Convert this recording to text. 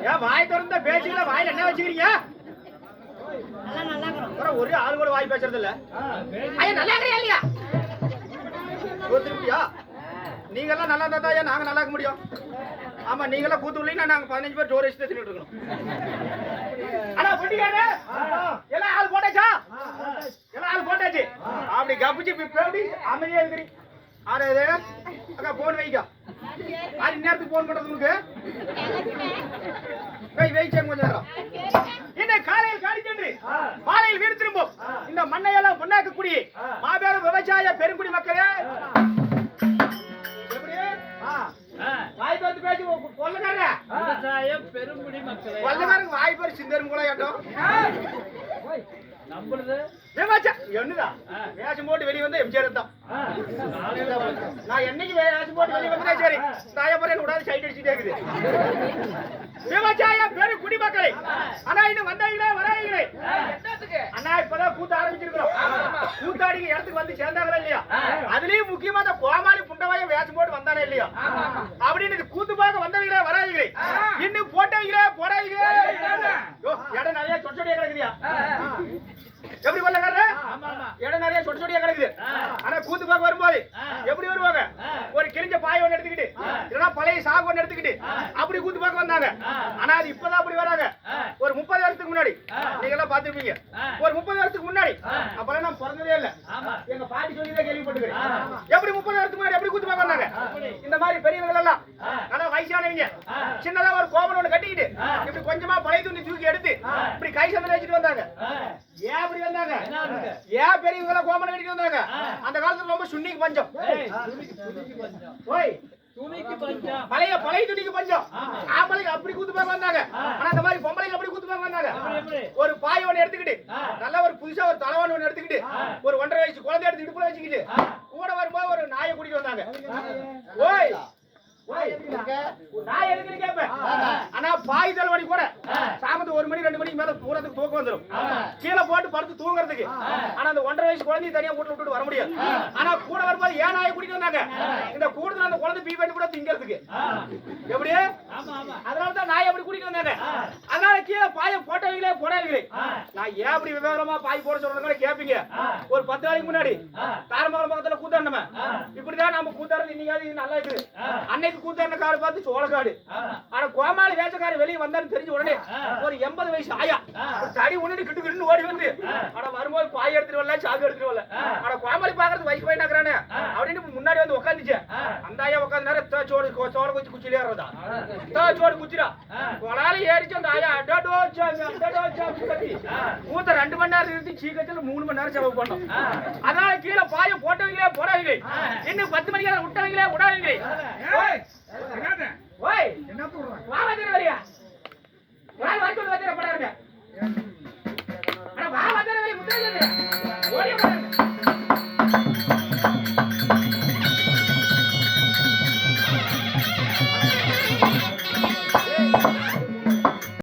ஏன் வாய் திறந்த பேச்சுல வாயில என்ன வச்சுக்கிறீங்க? ஒரு ஆளு கூட வாய் பேசுறது இல்ல. ஐயா நல்லா இருக்கிறியா இல்லையா? திருப்பியா நீங்க எல்லாம் நல்லா இருந்தா தான் நாங்க நல்லா இருக்க முடியும். ஆமா நீங்க எல்லாம் கூத்து இல்லைன்னா நாங்க 15 பேர் ஜோர் வச்சு தின்னுட்டு இருக்கணும். அண்ணா பொட்டிக்காரே எல்லாம் ஆள் போட்டாச்சா? எல்லாம் ஆள் போட்டாச்சு. அப்படி கப்பிச்சு அப்படி அமைதியா இருக்கிறீ. ஆறு அக்கா போன் வைக்கா. அது நேரத்துக்கு போன் பண்றது உங்களுக்கு வைச்சேன் கொஞ்ச நேரம். இந்த காலையில் காடி சென்று மாலையில் வீடு திரும்பும் இந்த மண்ணையெல்லாம் பொன்னாக்கக்கூடிய மாபெரும் விவசாய பெருங்குடி மக்களே. வாய் பார்த்து பேசி கொள்ளக்கார விவசாயம் பெருங்குடி மக்களே. கொள்ளக்காரங்க வாய் பேர் சிந்தரும் கூட கேட்டோம். நம்மளுது என்னதான் வேஷம் போட்டு வெளியே வந்து எம்ஜிஆர் தான். நான் என்னைக்கு வேஷம் போட்டு வெளியே வந்தா சரி தாயப்பறேன் விடாது சைட் அடிச்சுட்டே இருக்குது. விவசாய பெரு குடிமக்களை ஆனா இன்னும் வந்தாங்களே வராங்களே அண்ணா இப்பதான் கூத்த ஆரம்பிச்சிருக்கிறோம். கூத்தாடிங்க இடத்துக்கு வந்து சேர்ந்தாங்களா இல்லையா? அதுலயும் முக்கியமா அந்த கோமாளி புண்டவாய வேஷம் போட்டு வந்தானே இல்லையா அப்படின்னு கூத்து பார்க்க வந்தவங்களே வராங்களே இன்னும் போட்டவங்களே போடாதீங்களே. இடம் நிறைய சொச்சொடியா கிடக்குதியா? எப்படி கொள்ளக்காரரு இடம் நிறைய சொட்டு சொடியா கிடக்குது. ஆனா கூத்து பார்க்க வரும்போது எப்படி வருவாங்க? ஒரு கிழிஞ்ச பாய் ஒன்று எடுத்துக்கிட்டு இல்லைன்னா பழைய சாகு ஒன்று எடுத்துக்கிட்டு அப்படி கூத்து பார்க்க வந்தாங்க. ஆனா அது இப்பதான் அப்படி வராங்க. ஒரு 30 வருஷத்துக்கு முன்னாடி நீங்க எல்லாம் பாத்துருப்பீங்க. ஒரு 30 வருஷத்துக்கு முன்னாடி அப்பெல்லாம் நான் பிறந்ததே இல்ல. எங்க பாட்டி சொல்லிதான் கேள்விப்பட்டுக்கிறேன். எப்படி 30 வருஷத்துக்கு முன்னாடி எப்படி கூத்து பார்க்க வந்தாங்க? இந்த மாதிரி பெரியவர்கள் எல்லாம் ஆனா வயசானவங்க சின்னதா ஒரு கோபன் ஒண்ணு கட்டிக்கிட்டு இப்படி கொஞ்சமா பழைய துணி தூக்கி எடுத்து இப்படி கை சந்தல வச்சுட்டு வந்தாங்க. ஏன் அப்படி வந்தாங்க? ஏன் பெரியவங்க கோமனை கட்டிட்டு வந்தாங்க? அந்த காலத்துல ரொம்ப சுன்னிக்கு பஞ்சம். பழைய துணிக்கு பஞ்சம். ஆம்பளைக்கு அப்படி கூத்து பார்க்க வந்தாங்க. ஆனா அந்த மாதிரி பொம்பளைக்கு அப்படி கூத்து பார்க்க வந்தாங்க. ஒரு பாய் ஒண்ணு எடுத்துக்கிட்டு நல்ல ஒரு புதுசா ஒரு தலைவான் ஒண்ணு எடுத்துக்கிட்டு ஒரு 1.5 வயசு குழந்தை எடுத்து இடுப்புல வச்சுக்கிட்டு கூட வரும்போது ஒரு நாயை கூட்டிட்டு வந்தாங்க. ஓய் நான் எதுக்கு கேட்பேன். ஆனா பாய் தள்ளுவடி கூட சாமத்து 1 மணி 2 மணிக்கு மேல தூரத்துக்கு தூக்கம் வந்துடும். கீழே போட்டு படுத்து தூங்குறதுக்கு. ஆனா அந்த 1.5 வயசு குழந்தைய தனியா வீட்டுல விட்டுட்டு வர முடியாது. ஆனா கூட வரும்போது ஏன் நாயை கூட்டிட்டு வந்தாங்க? இந்த கூட்டத்துல அந்த குழந்தை பீ பண்ணி கூட திங்கிறதுக்கு. எப்படி? அதனாலதான் நாயை அப்படி கூட்டிட்டு வந்தாங்க. அதனால கீழே பாய போட்டவங்களே போடாதீங்களே. நான் ஏன் அப்படி விவரமா பாய் போட சொல்றதுனால கேட்பீங்க. ஒரு 10 நாளைக்கு முன்னாடி தாரமங்கலம் பக்கத்துல கூத்தாண்டமே இப்படிதான் நம்ம கூத்தாடுறது. இன்னைக்கு நல்லா இருக்குது. அன்னைக்கு கூத்தாண்ட காடு பார்த்து சோளக்காடு. ஆனா கோமாளி வேஷக்கார வெளியே வந்தான்னு தெரிஞ்ச உடனே ஒரு 80 வயசு ஆயா ஒரு தடி ஒண்ணு கிட்டு ஓடி வந்து ஆனா வரும்போது பாய் எடுத்துட்டு வரல சாக்கு எடுத்துட்டு வரல. ஆனா கோமாளி பாக்குறது வயசு பையனாக்குறானே அப்படின்னு முன்னாடி வந்து உட்காந்துச்சு. அந்த ஆயா உட்காந்து சோள குச்சி குச்சிலே ஏறதா சோடு குச்சிரா கொலால ஏறிச்சு. அந்த ஆயா கூத்த 2 மணி நேரம் இருந்து சீக்கிரத்துல 3 மணி நேரம் செலவு பண்ணோம். அதனால கீழே பாய போட்டவங்களே போடாதீங்க. இன்னும் 10 மணிக்கு விட்டவங்களே விடாதீங்க. என்ன